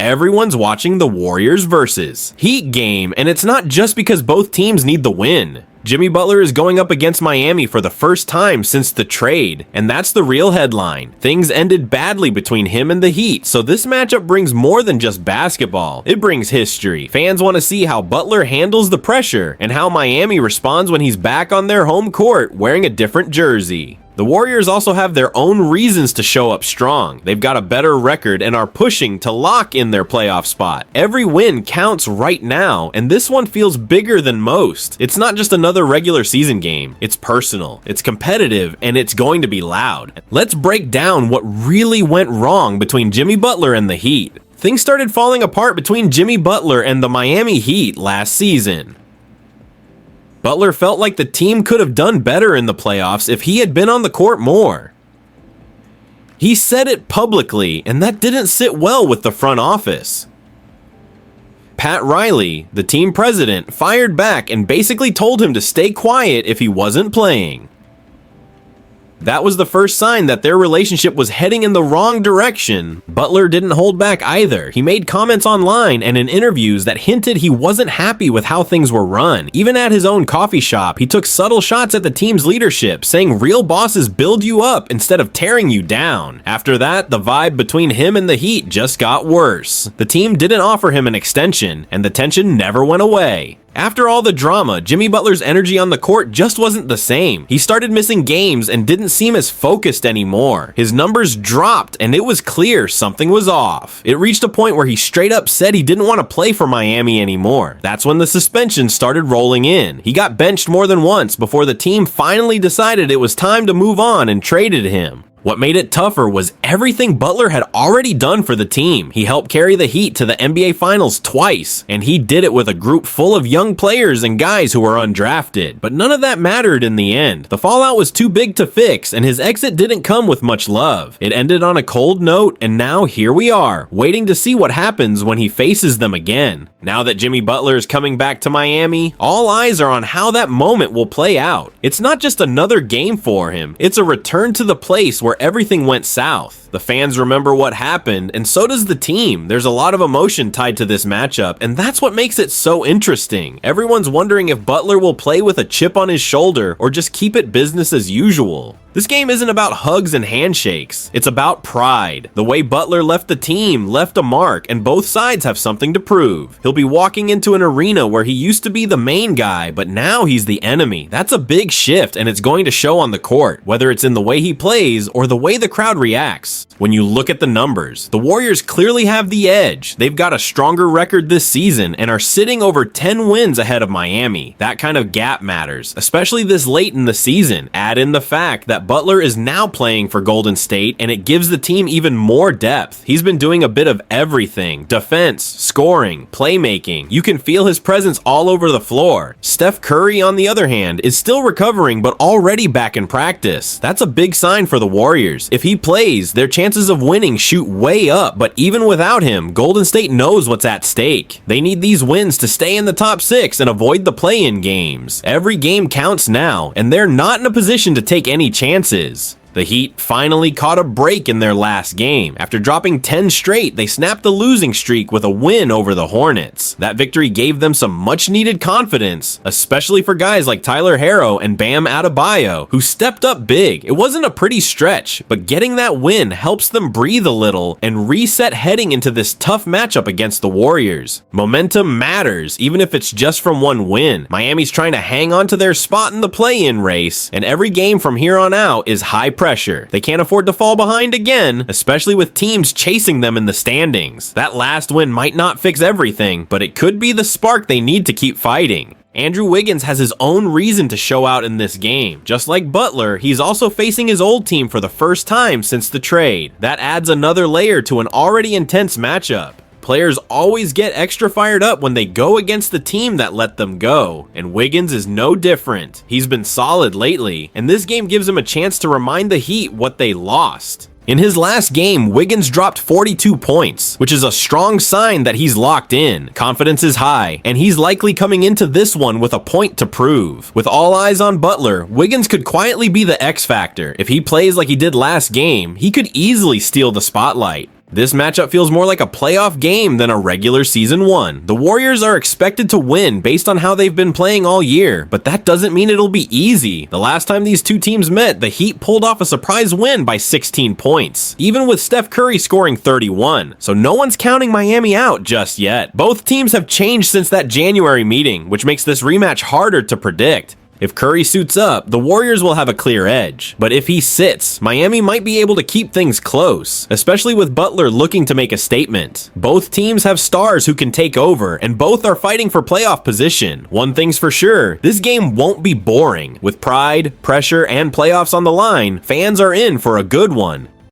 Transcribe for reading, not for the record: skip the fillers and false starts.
everyone's watching the Warriors versus Heat game, and it's not just because both teams need the win. Jimmy Butler is going up against Miami for the first time since the trade, and that's the real headline. Things ended badly between him and the Heat, so this matchup brings more than just basketball. It brings history. Fans want to see how Butler handles the pressure and how Miami responds when he's back on their home court wearing a different jersey. The Warriors also have their own reasons to show up strong. They've got a better record and are pushing to lock in their playoff spot. Every win counts right now, and this one feels bigger than most. It's not just another regular season game. It's personal, it's competitive, and it's going to be loud. Let's break down what really went wrong between Jimmy Butler and the Heat. Things started falling apart between Jimmy Butler and the Miami Heat last season. Butler felt like the team could have done better in the playoffs if he had been on the court more. He said it publicly, and that didn't sit well with the front office. Pat Riley, the team president, fired back and basically told him to stay quiet if he wasn't playing. That was the first sign that their relationship was heading in the wrong direction. Butler didn't hold back either. He made comments online and in interviews that hinted he wasn't happy with how things were run. Even at his own coffee shop, he took subtle shots at the team's leadership, saying real bosses build you up instead of tearing you down. After that, the vibe between him and the Heat just got worse. The team didn't offer him an extension, and the tension never went away. After all the drama, Jimmy Butler's energy on the court just wasn't the same. He started missing games and didn't seem as focused anymore. His numbers dropped, and it was clear something was off. It reached a point where he straight up said he didn't want to play for Miami anymore. That's when the suspensions started rolling in. He got benched more than once before the team finally decided it was time to move on and traded him. What made it tougher was everything Butler had already done for the team. He helped carry the Heat to the NBA Finals twice, and he did it with a group full of young players and guys who were undrafted. But none of that mattered in the end. The fallout was too big to fix, and his exit didn't come with much love. It ended on a cold note, and now here we are, waiting to see what happens when he faces them again. Now that Jimmy Butler is coming back to Miami, all eyes are on how that moment will play out. It's not just another game for him, it's a return to the place where everything went south. The fans remember what happened, and so does the team. There's a lot of emotion tied to this matchup, and that's what makes it so interesting. Everyone's wondering if Butler will play with a chip on his shoulder or just keep it business as usual. This game isn't about hugs and handshakes. It's about pride. The way Butler left the team left a mark, and both sides have something to prove. He'll be walking into an arena where he used to be the main guy, but now he's the enemy. That's a big shift, and it's going to show on the court, whether it's in the way he plays or the way the crowd reacts. When you look at the numbers, the Warriors clearly have the edge. They've got a stronger record this season and are sitting over 10 wins ahead of Miami. That kind of gap matters, especially this late in the season. Add in the fact that Butler is now playing for Golden State, and it gives the team even more depth. He's been doing a bit of everything: defense, scoring, playmaking. You can feel his presence all over the floor. Steph Curry, on the other hand, is still recovering but already back in practice. That's a big sign for the Warriors. If he plays, their chances of winning shoot way up, but even without him, Golden State knows what's at stake. They need these wins to stay in the top 6 and avoid the play-in games. Every game counts now, and they're not in a position to take any chances. The Heat finally caught a break in their last game. After dropping 10 straight, they snapped the losing streak with a win over the Hornets. That victory gave them some much-needed confidence, especially for guys like Tyler Herro and Bam Adebayo, who stepped up big. It wasn't a pretty stretch, but getting that win helps them breathe a little and reset heading into this tough matchup against the Warriors. Momentum matters, even if it's just from one win. Miami's trying to hang on to their spot in the play-in race, and every game from here on out is high pressure. They can't afford to fall behind again, especially with teams chasing them in the standings. That last win might not fix everything, but it could be the spark they need to keep fighting. Andrew Wiggins has his own reason to show out in this game. Just like Butler, he's also facing his old team for the first time since the trade. That adds another layer to an already intense matchup. Players always get extra fired up when they go against the team that let them go, and Wiggins is no different. He's been solid lately, and this game gives him a chance to remind the Heat what they lost. In his last game, Wiggins dropped 42 points, which is a strong sign that he's locked in. Confidence is high, and he's likely coming into this one with a point to prove. With all eyes on Butler, Wiggins could quietly be the X factor. If he plays like he did last game, he could easily steal the spotlight. This matchup feels more like a playoff game than a regular season one. The Warriors are expected to win based on how they've been playing all year, but that doesn't mean it'll be easy. The last time these two teams met, the Heat pulled off a surprise win by 16 points, even with Steph Curry scoring 31, so no one's counting Miami out just yet. Both teams have changed since that January meeting, which makes this rematch harder to predict. If Curry suits up, the Warriors will have a clear edge. But if he sits, Miami might be able to keep things close, especially with Butler looking to make a statement. Both teams have stars who can take over, and both are fighting for playoff position. One thing's for sure, this game won't be boring. With pride, pressure, and playoffs on the line, fans are in for a good one.